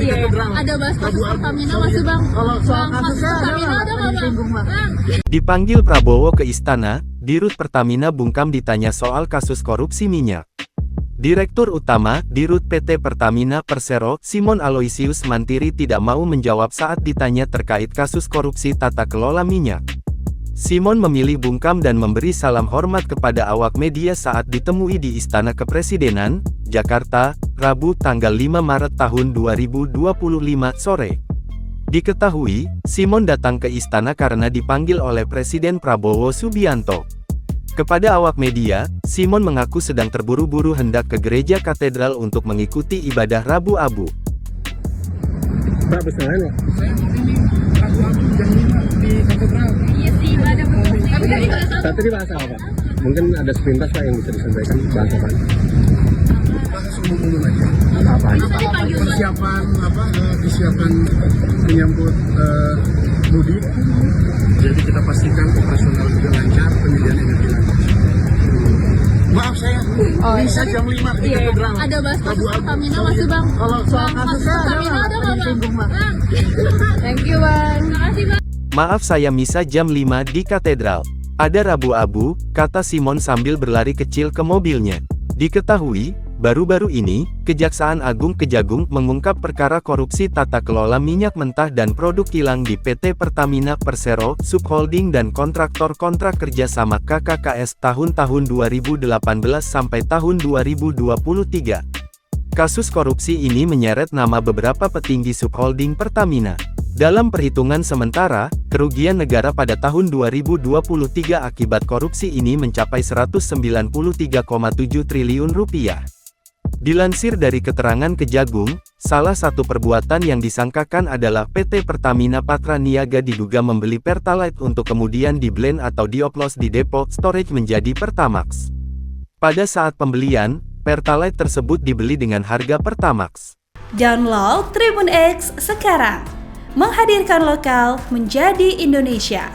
di katedral. Ada bahas kasus Pertamina masih Bang. Kalau soal Kasus kasusnya Pertamina ada nggak Bang? Dipanggil Prabowo ke istana, Dirut Pertamina bungkam ditanya soal kasus korupsi minyak. Direktur Utama, Dirut PT Pertamina Persero, Simon Aloysius Mantiri tidak mau menjawab saat ditanya terkait kasus korupsi tata kelola minyak. Simon memilih bungkam dan memberi salam hormat kepada awak media saat ditemui di Istana Kepresidenan, Jakarta, Rabu tanggal 5 Maret tahun 2025 sore. Diketahui, Simon datang ke istana karena dipanggil oleh Presiden Prabowo Subianto. Kepada awak media, Simon mengaku sedang terburu-buru hendak ke gereja katedral untuk mengikuti ibadah Rabu Abu. Pak, besaran ya? Saya mau ini Rabu Abu jam 5 di katedral. Iya sih, ibadah betul sih. Tadi bahasa apa? Mungkin ada sepintas Pak yang bisa disampaikan bahasa apa? Bahasa umum aja. Apa-apa? Persiapan menyambut mudik. Jadi kita pastikan operasional juga lancar, penyediaan energi lancar. Maaf saya, bisa jam 5 di katedral. Ada bahas kasus Pertamina masih Bang. Kalau soal kasusnya Pertamina ada nggak Bang? Thank you Bang. Makasih Bang. Maaf saya misa jam 5 di katedral. Ada Rabu Abu, kata Simon sambil berlari kecil ke mobilnya. Diketahui, baru-baru ini, Kejaksaan Agung Kejagung mengungkap perkara korupsi tata kelola minyak mentah dan produk kilang di PT Pertamina Persero, Subholding dan kontraktor kontrak kerjasama KKKS tahun-tahun 2018 sampai tahun 2023. Kasus korupsi ini menyeret nama beberapa petinggi Subholding Pertamina. Dalam perhitungan sementara, kerugian negara pada tahun 2023 akibat korupsi ini mencapai 193,7 triliun rupiah. Dilansir dari keterangan Kejagung, salah satu perbuatan yang disangkakan adalah PT Pertamina Patra Niaga diduga membeli Pertalite untuk kemudian di-blend atau dioplos di depo storage menjadi Pertamax. Pada saat pembelian, Pertalite tersebut dibeli dengan harga Pertamax. Download Tribun X sekarang. Menghadirkan lokal menjadi Indonesia.